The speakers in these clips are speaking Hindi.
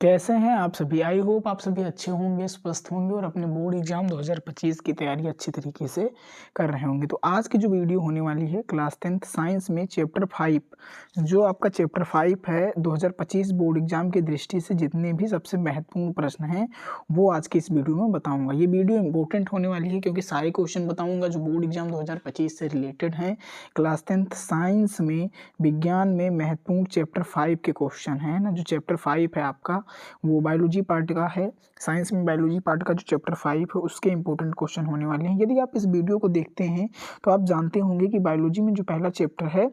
कैसे हैं आप सभी? आई होप आप सभी अच्छे होंगे, स्वस्थ होंगे और अपने बोर्ड एग्जाम 2025 की तैयारी अच्छी तरीके से कर रहे होंगे। तो आज की जो वीडियो होने वाली है क्लास 10th साइंस में चैप्टर 5, जो आपका चैप्टर 5 है 2025 बोर्ड एग्जाम की दृष्टि से जितने भी सबसे महत्वपूर्ण प्रश्न हैं वो आज की इस वीडियो में बताऊंगा। ये वीडियो इंपॉर्टेंट होने वाली है क्योंकि सारे क्वेश्चन बताऊंगा जो बोर्ड एग्जाम 2025 से रिलेटेड हैं। क्लास 10th साइंस में विज्ञान में महत्वपूर्ण चैप्टर 5 के क्वेश्चन है ना। जो चैप्टर 5 है आपका वो बायोलॉजी पार्ट का है। साइंस में बायोलॉजी पार्ट का जो चैप्टर 5 है उसके इंपॉर्टेंट क्वेश्चन होने वाले हैं। यदि आप इस वीडियो को देखते हैं तो आप जानते होंगे कि बायोलॉजी में जो पहला चैप्टर है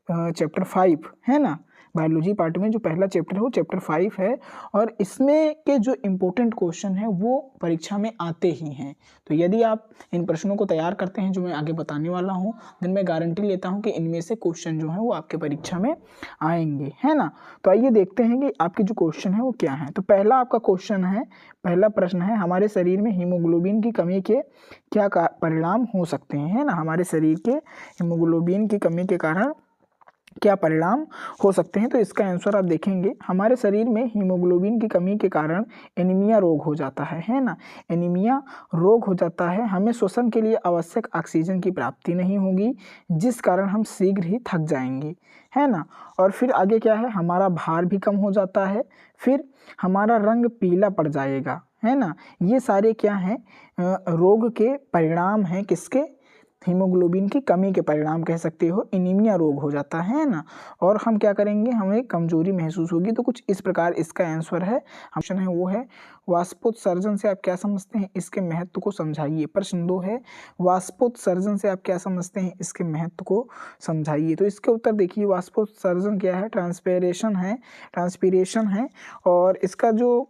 चैप्टर 5 है ना, बायोलॉजी पार्ट में जो पहला चैप्टर है वो चैप्टर 5 है और इसमें के जो इम्पोर्टेंट क्वेश्चन है वो परीक्षा में आते ही हैं। तो यदि आप इन प्रश्नों को तैयार करते हैं जो मैं आगे बताने वाला हूँ, देन मैं गारंटी लेता हूँ कि इनमें से क्वेश्चन जो है वो आपके परीक्षा में आएंगे, है ना। तो आइए देखते हैं कि आपके जो क्वेश्चन है वो क्या है। तो पहला आपका क्वेश्चन है, पहला प्रश्न है, हमारे शरीर में हीमोग्लोबिन की कमी के क्या परिणाम हो सकते हैं, है ना। हमारे शरीर के हीमोग्लोबिन की कमी के कारण क्या परिणाम हो सकते हैं। तो इसका आंसर आप देखेंगे, हमारे शरीर में हीमोग्लोबिन की कमी के कारण एनीमिया रोग हो जाता है ना। एनीमिया रोग हो जाता है, हमें श्वसन के लिए आवश्यक ऑक्सीजन की प्राप्ति नहीं होगी जिस कारण हम शीघ्र ही थक जाएंगे, है ना। और फिर आगे क्या है, हमारा भार भी कम हो जाता है, फिर हमारा रंग पीला पड़ जाएगा, है ना। ये सारे क्या हैं, रोग के परिणाम हैं। किसके? हीमोग्लोबिन की कमी के परिणाम कह सकते हो, एनीमिया रोग हो जाता है ना। और हम क्या करेंगे, हमें कमजोरी महसूस होगी। तो कुछ इस प्रकार इसका आंसर है, ऑप्शन है वो है वाष्पोत्सर्जन से आप क्या समझते हैं, इसके महत्व को समझाइए। प्रश्न 2 है, वाष्पोत्सर्जन से आप क्या समझते हैं, इसके महत्व को समझाइए। तो इसके उत्तर देखिए, वाष्पोत्सर्जन क्या है, ट्रांसपीरेशन है और इसका जो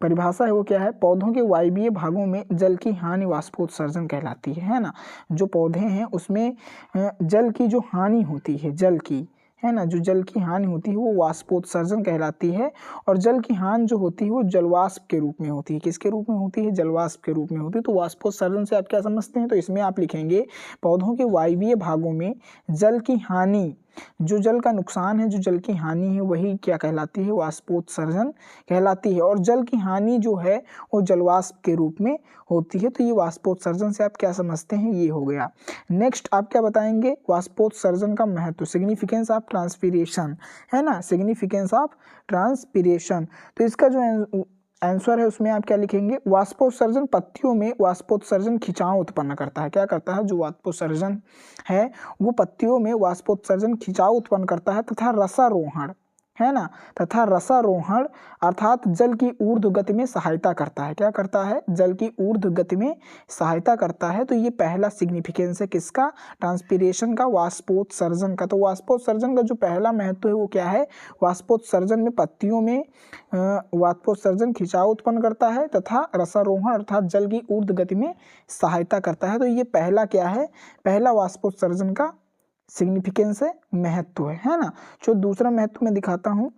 परिभाषा है वो क्या है, पौधों के वायवीय भागों में जल की हानि वाष्पोत्सर्जन कहलाती है ना। जो पौधे हैं उसमें जल की जो हानि होती है, जल की, है ना, जो जल की हानि होती है वो वाष्पोत्सर्जन कहलाती है। और जल की हानि जो होती है वो जलवाष्प के रूप में होती है। किसके रूप में होती है? जलवाष्प के रूप में होती है। तो वाष्पोत्सर्जन से आप क्या समझते हैं, तो इसमें आप लिखेंगे पौधों के वायवीय भागों में जल की हानि, जो जल का नुकसान है, जो जल की हानि है वही क्या कहलाती है, वाष्पोत्सर्जन कहलाती है। और जल की हानि जो है वो जलवाष्प के रूप में होती है। तो ये वाष्पोत्सर्जन से आप क्या समझते हैं, ये हो गया। नेक्स्ट आप क्या बताएंगे, वाष्पोत्सर्जन का महत्व, सिग्निफिकेंस ऑफ ट्रांसपीरेशन, है ना, सिग्निफिकेंस ऑफ ट्रांसपीरेशन। तो इसका जो आंसर है उसमें आप क्या लिखेंगे, वाष्पोत्सर्जन पत्तियों में वाष्पोत्सर्जन खिंचाव उत्पन्न करता है। क्या करता है, जो वाष्पोत्सर्जन है वो पत्तियों में वाष्पोत्सर्जन खिंचाव उत्पन्न करता है तथा रसारोहण, है ना, तथा रसारोहण अर्थात जल की ऊर्ध्व गति में सहायता करता है। क्या करता है, जल की ऊर्ध्व गति में सहायता करता है। तो ये पहला सिग्निफिकेंस है किसका, ट्रांसपीरेशन का, वाष्पोत्सर्जन का। तो वाष्पोत्सर्जन का जो पहला महत्व है वो क्या है, वाष्पोत्सर्जन में पत्तियों में वाष्पोत्सर्जन खिंचाव उत्पन्न करता है तथा रसारोहण अर्थात जल की ऊर्ध्व गति में सहायता करता है। तो ये पहला क्या है, पहला वाष्पोत्सर्जन का सिग्निफिकेंस है, महत्व है ना। जो दूसरा महत्व मैं दिखाता हूँ,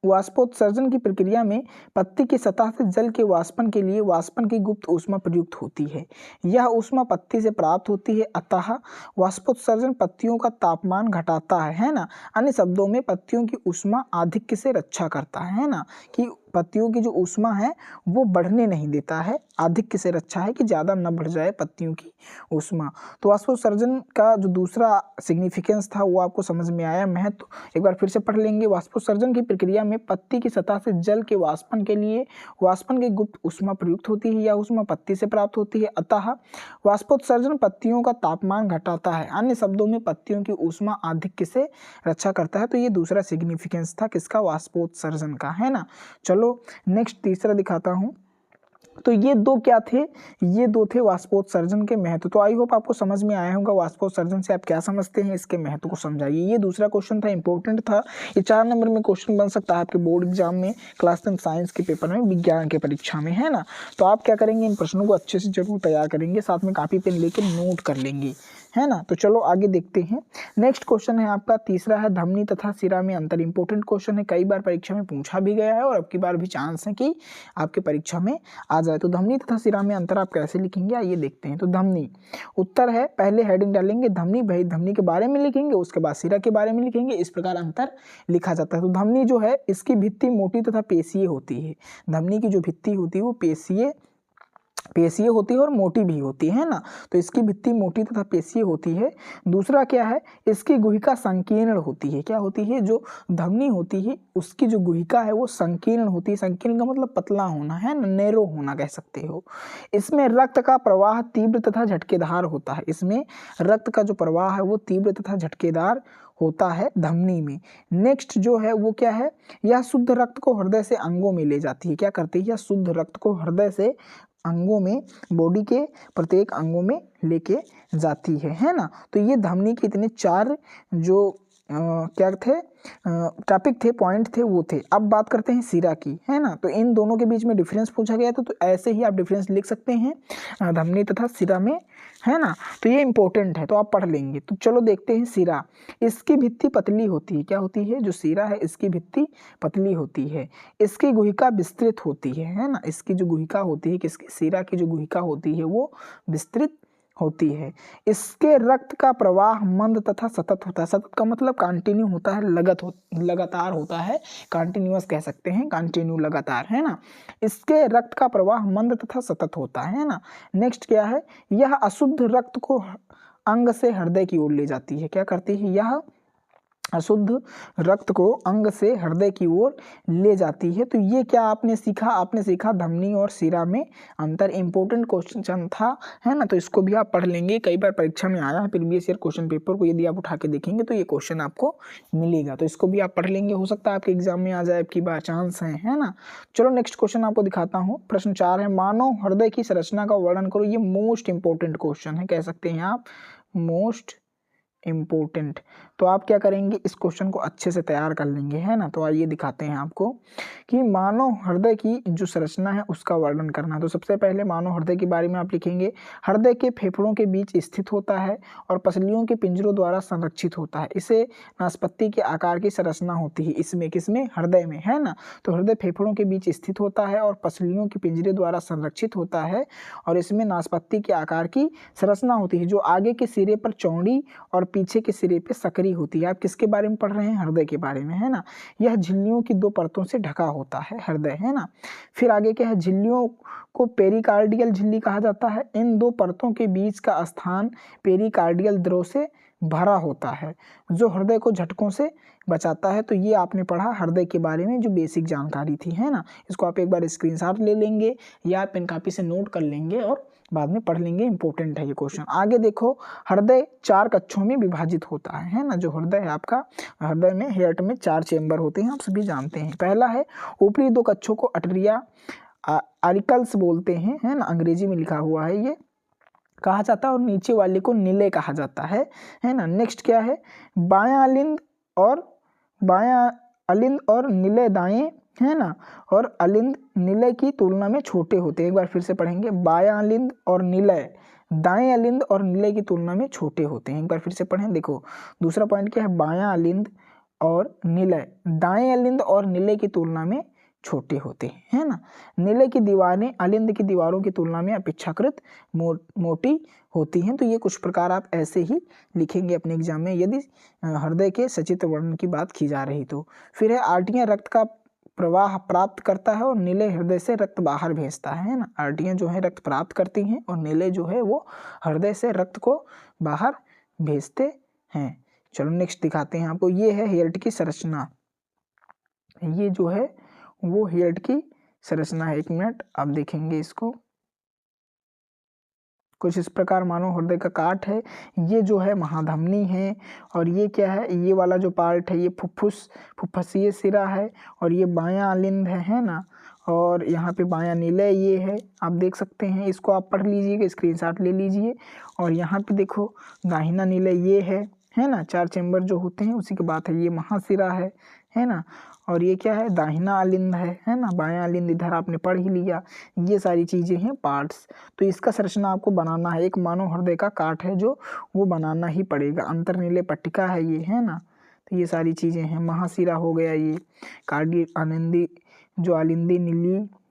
वाष्पोत्सर्जन की प्रक्रिया में पत्ती की सतह से जल के वाष्पन के लिए वाष्पन की गुप्त ऊष्मा प्रयुक्त होती है। यह ऊष्मा पत्ती से प्राप्त होती है, अतः वाष्पोत्सर्जन पत्तियों का तापमान घटाता है ना। अन्य शब्दों में पत्तियों की ऊष्मा आधिक्य से रक्षा करता है ना, कि पत्तियों की जो ऊष्मा है वो बढ़ने नहीं देता है, आधिक्य से रक्षा है कि ज़्यादा न बढ़ जाए पत्तियों की ऊष्मा। तो वाष्पोत्सर्जन का जो दूसरा सिग्निफिकेंस था वो आपको समझ में आया, महत्व एक बार फिर से पढ़ लेंगे। वाष्पोत्सर्जन की प्रक्रिया में पत्ती की सतह से जल के वाष्पन के लिए वाष्पन की गुप्त ऊष्मा प्रयुक्त होती है, या ऊष्मा पत्ती से प्राप्त होती है, अतः वाष्पोत्सर्जन पत्तियों का तापमान घटाता है, अन्य शब्दों में पत्तियों की ऊष्मा आधिक्य से रक्षा करता है। तो ये दूसरा सिग्निफिकेंस था किसका, वाष्पोत्सर्जन का, है ना। चलो नेक्स्ट तीसरा दिखाता हूं। तो ये दो क्या थे, ये दो थे वाष्पोत्सर्जन के महत्व। तो आई होप आपको समझ में आया होगा वाष्पोत्सर्जन से आप क्या समझते हैं, इसके महत्व को समझाइए। ये दूसरा क्वेश्चन था, इंपॉर्टेंट था। ये 4 नंबर में क्वेश्चन बन सकता है आपके बोर्ड एग्जाम में, क्लास 10 साइंस के पेपर में, विज्ञान के परीक्षा में, है ना। तो आप क्या करेंगे, इन प्रश्नों को अच्छे से जरूर तैयार करेंगे, साथ में कॉपी पेन लेकर नोट कर लेंगे, है ना। तो चलो आगे देखते हैं। नेक्स्ट क्वेश्चन है आपका तीसरा है धमनी तथा सिरा में अंतर। इंपॉर्टेंट क्वेश्चन है, कई बार परीक्षा में पूछा भी गया है और अब की बार भी चांस है कि आपके परीक्षा में आ जाए। तो धमनी तथा सिरा में अंतर आप कैसे लिखेंगे आइए देखते हैं। तो धमनी, उत्तर है पहले हेडिंग डालेंगे धमनी, भाई धमनी के बारे में लिखेंगे, उसके बाद सिरा के बारे में लिखेंगे, इस प्रकार अंतर लिखा जाता है। तो धमनी जो है इसकी भित्ति मोटी तथा पेशीय होती है। धमनी की जो भित्ति होती है वो पेशीय होती है और मोटी भी होती है ना। तो इसकी भित्ति मोटी तथा पेशीय होती है। दूसरा क्या है, इसकी गुहिका संकीर्ण होती है। क्या होती है, जो धमनी होती है उसकी जो गुहिका है वो संकीर्ण होती है। संकीर्ण का मतलब पतला होना है ना, नैरो होना कह सकते हो। इसमें रक्त का प्रवाह तीव्र तथा झटकेदार होता है। इसमें रक्त का जो प्रवाह है वो तीव्र तथा झटकेदार होता है धमनी में। नेक्स्ट जो है वो क्या है, यह शुद्ध रक्त को हृदय से अंगों में ले जाती है। क्या करती है, यह शुद्ध रक्त को हृदय से अंगों में, बॉडी के प्रत्येक अंगों में लेके जाती है ना। तो ये धमनी के इतने चार जो क्या थे टॉपिक थे, पॉइंट थे वो थे। अब बात करते हैं सिरा की, है ना। तो इन दोनों के बीच में डिफरेंस पूछा गया था, तो ऐसे ही आप डिफरेंस लिख सकते हैं धमनी तथा सिरा में, है ना। तो ये इंपॉर्टेंट है तो आप पढ़ लेंगे। तो चलो देखते हैं सिरा। इसकी भित्ति पतली होती है। क्या होती है, जो सिरा है इसकी भित्ति पतली होती है। इसकी गुहिका विस्तृत होती है ना। इसकी जो गुहिका होती है, किसकी, सिरा की जो गुहिका होती है वो विस्तृत होती है। इसके रक्त का प्रवाह मंद तथा सतत होता है। सतत का मतलब कंटिन्यू होता है, लगातार होता है, कंटिन्यूअस कह सकते हैं, कंटिन्यू लगातार, है ना। इसके रक्त का प्रवाह मंद तथा सतत होता है ना। नेक्स्ट क्या है, यह अशुद्ध रक्त को अंग से हृदय की ओर ले जाती है। क्या करती है, यह अशुद्ध रक्त को अंग से हृदय की ओर ले जाती है। तो ये क्या आपने सीखा, आपने सीखा धमनी और सिरा में अंतर। इंपॉर्टेंट क्वेश्चन था, है ना। तो इसको भी आप पढ़ लेंगे, कई बार परीक्षा में आया है प्रीवियस ईयर क्वेश्चन पेपर को, यदि आप उठा के देखेंगे तो ये क्वेश्चन आपको मिलेगा। तो इसको भी आप पढ़ लेंगे, हो सकता है आपके एग्जाम में आ जाए, आपकी बार चांस है ना। चलो नेक्स्ट क्वेश्चन आपको दिखाता हूँ। प्रश्न 4 है, मानव हृदय की संरचना का वर्णन करो। ये मोस्ट इंपॉर्टेंट क्वेश्चन है, कह सकते हैं आप मोस्ट इम्पोर्टेंट। तो आप क्या करेंगे, इस क्वेश्चन को अच्छे से तैयार कर लेंगे, है ना। तो आइए दिखाते हैं आपको कि मानव हृदय की जो संरचना है उसका वर्णन करना। तो सबसे पहले मानव हृदय के बारे में आप लिखेंगे, हृदय के फेफड़ों के बीच स्थित होता है और पसलियों के पिंजरों द्वारा संरक्षित होता है। इसे नाशपत्ती के आकार की संरचना होती है। इसमें किसमें, हृदय में, है ना। तो हृदय फेफड़ों के बीच स्थित होता है और पसलियों के पिंजरे द्वारा संरक्षित होता है और इसमें नाशपत्ती के आकार की संरचना होती है, जो आगे के सिरे पर चौड़ी और पीछे के सिरे पे सकरी होती है। आप किसके बारे में पढ़ रहे हैं, हृदय के बारे में, है ना। यह झिल्लियों की 2 परतों से ढका होता है हृदय, है ना। फिर आगे क्या है, झिल्लियों को पेरिकार्डियल झिल्ली कहा जाता है। इन 2 परतों के बीच का स्थान पेरिकार्डियल द्रव से भरा होता है, जो हृदय को झटकों से बचाता है। तो ये आपने पढ़ा हृदय के बारे में जो बेसिक जानकारी थी, है ना। इसको आप एक बार स्क्रीनशॉट ले लेंगे या पेन कॉपी से नोट कर लेंगे और बाद में पढ़ लेंगे, इंपॉर्टेंट है ये क्वेश्चन। आगे देखो, हृदय 4 कक्षों में विभाजित होता है ना। जो हृदय है आपका, हृदय में हार्ट में 4 चेंबर होते हैं, आप सभी जानते हैं। पहला है, ऊपरी 2 कक्षों को अटरिया आरिकल्स बोलते हैं, है ना, अंग्रेजी में लिखा हुआ है ये कहा जाता है, और नीचे वाले को निले कहा जाता है ना। नेक्स्ट क्या है, बायां अलिंद और निले दाएं, है ना, और अलिंद निलय की तुलना में छोटे होते हैं। एक बार फिर से पढ़ेंगे, बायां अलिंद और निलय दाएं अलिंद और निलय की तुलना में छोटे होते हैं। एक बार फिर से पढ़ें, देखो दूसरा पॉइंट क्या है, बायां अलिंद और निलय दाएं अलिंद और निलय की तुलना में छोटे होते हैं, है ना। निलय की दीवारें अलिंद की दीवारों की तुलना में अपेक्षाकृत मोटी होती हैं। तो ये कुछ प्रकार आप ऐसे ही लिखेंगे अपने एग्जाम में, यदि हृदय के सचित्र वर्णन की बात की जा रही तो। फिर है, आर्टियां रक्त का प्रवाह प्राप्त करता है और निलय हृदय से रक्त बाहर भेजता है ना। आर्टियां जो है रक्त प्राप्त करती हैं और निलय जो है वो हृदय से रक्त को बाहर भेजते हैं। चलो नेक्स्ट दिखाते हैं आपको, ये है हार्ट की संरचना। ये जो है वो हार्ट की संरचना है। 1 मिनट आप देखेंगे इसको, कुछ इस प्रकार मानो हृदय का काट है। ये जो है महाधमनी है और ये क्या है, ये वाला जो पार्ट है ये फुफ्फुसीय सिरा है और ये बायां अलिंद है ना। और यहाँ पे बायां निलय ये है, आप देख सकते हैं, इसको आप पढ़ लीजिएगा, स्क्रीनशॉट ले लीजिए। और यहाँ पे देखो दाहिना निलय ये है ना, 4 चेंबर जो होते हैं उसी के बाद है, ये महासिरा है है ना। और ये क्या है, दाहिना अलिंद है ना, बायां अलिंद इधर आपने पढ़ ही लिया। ये सारी चीज़ें हैं पार्ट्स। तो इसका संरचना आपको बनाना है, एक मानव हृदय का काट है जो वो बनाना ही पड़ेगा। अंतर्निलय पट्टिका है ये, है ना। तो ये सारी चीज़ें हैं, महाशिरा हो गया ये, कार्डियक आनंदी जो अलिंदी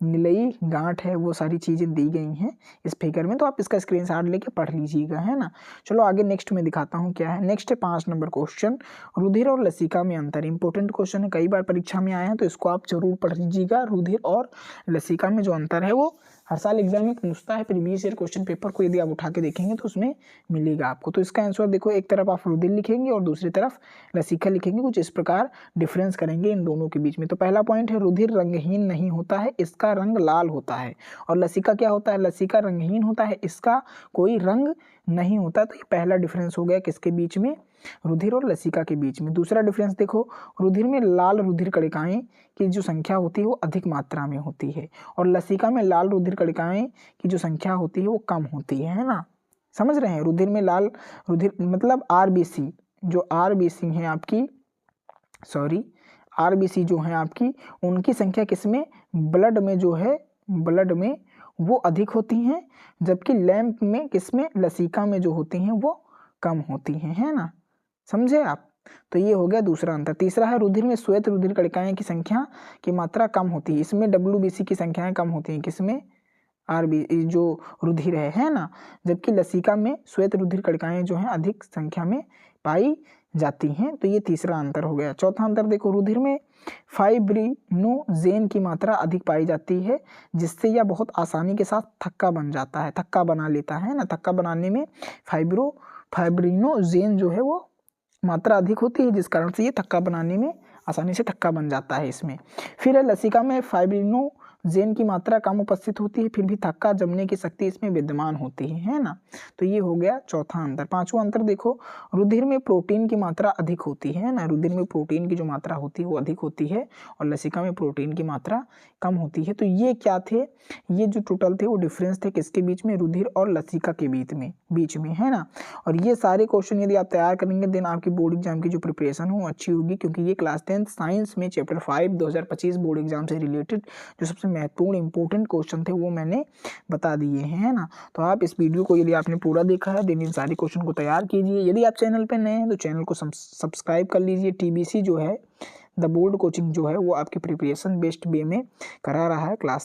निलयी गांठ है, वो सारी चीज़ें दी गई हैं इस फिगर में। तो आप इसका स्क्रीनशॉट लेके पढ़ लीजिएगा, है ना। चलो आगे नेक्स्ट में दिखाता हूँ क्या है। नेक्स्ट है 5 नंबर क्वेश्चन, रुधिर और लसिका में अंतर। इंपॉर्टेंट क्वेश्चन है, कई बार परीक्षा में आए हैं, तो इसको आप जरूर पढ़ लीजिएगा। रुधिर और लसिका में जो अंतर है वो हर साल एग्जाम में पूछता है। प्रीवियस ईयर क्वेश्चन पेपर को यदि आप उठा के देखेंगे तो उसमें मिलेगा आपको। तो इसका आंसर देखो, एक तरफ आप रुधिर लिखेंगे और दूसरी तरफ लसिका लिखेंगे, कुछ इस प्रकार डिफरेंस करेंगे इन दोनों के बीच में। तो पहला पॉइंट है, रुधिर रंगहीन नहीं होता है, इसका रंग लाल होता है। और लसिका क्या होता है, लसिका रंगहीन होता है, इसका कोई रंग नहीं होता। तो ये पहला डिफरेंस हो गया किसके बीच में, रुधिर और लसिका के बीच में। दूसरा डिफरेंस देखो, रुधिर में लाल रुधिर कणिकाएं की जो संख्या होती है वो अधिक मात्रा में होती है, और लसिका में लाल रुधिर कणिकाएं की जो संख्या होती है वो कम होती है ना। समझ रहे हैं, रुधिर में लाल रुधिर मतलब आरबीसी, जो आरबीसी है आपकी, सॉरी आरबीसी जो है आपकी, उनकी संख्या किसमें, ब्लड में जो है, ब्लड में वो अधिक होती हैं, जबकि लैंप में किसमें, लसिका में जो होती हैं वो कम होती हैं, है ना। समझे आप। तो ये हो गया दूसरा अंतर। तीसरा है, रुधिर में श्वेत रुधिर कणिकाएं की संख्या की मात्रा कम होती है, इसमें डब्ल्यूबीसी की संख्याएं कम होती हैं, किसमें, आरबी जो रुधिर है ना। जबकि लसिका में श्वेत रुधिर कणिकाएं जो हैं अधिक संख्या में पाई जाती हैं। तो ये तीसरा अंतर हो गया। चौथा अंतर देखो, रुधिर में फाइब्रिनोजेन की मात्रा अधिक पाई जाती है, जिससे यह बहुत आसानी के साथ थक्का बन जाता है, थक्का बना लेता है ना। थक्का बनाने में फाइब्रिनोजेन जो है वो मात्रा अधिक होती है, जिस कारण से ये थक्का बनाने में आसानी से थक्का बन जाता है इसमें। फिर लसिका में फाइब्रिनोजेन की मात्रा कम उपस्थित होती है, फिर भी थक्का जमने की शक्ति इसमें विद्यमान होती है ना। तो ये हो गया चौथा अंतर। पांचवा अंतर देखो, रुधिर में प्रोटीन की मात्रा अधिक होती है ना, रुधिर में प्रोटीन की जो मात्रा होती है वो अधिक होती है, और लसिका में प्रोटीन की मात्रा कम होती है। तो ये क्या थे, ये जो टोटल थे वो डिफरेंस थे किसके बीच में, रुधिर और लसिका के बीच में है ना। और ये सारे क्वेश्चन यदि आप तैयार करेंगे देन आपकी बोर्ड एग्जाम की जो प्रिपरेशन हो अच्छी होगी, क्योंकि ये क्लास 10th साइंस में चैप्टर 5 2025 बोर्ड एग्जाम से रिलेटेड जो सबसे महत्वपूर्ण इंपॉर्टेंट क्वेश्चन थे वो मैंने बता दिए हैं, है ना। तो आप इस वीडियो को यदि आपने पूरा देखा है देन इन सारे क्वेश्चन को तैयार कीजिए। यदि आप चैनल पर नए हैं तो चैनल को सब्सक्राइब कर लीजिए। टीबीसी जो है, द बोर्ड कोचिंग जो है वो आपकी प्रिपरेशन बेस्ट वे में करा रहा है। क्लास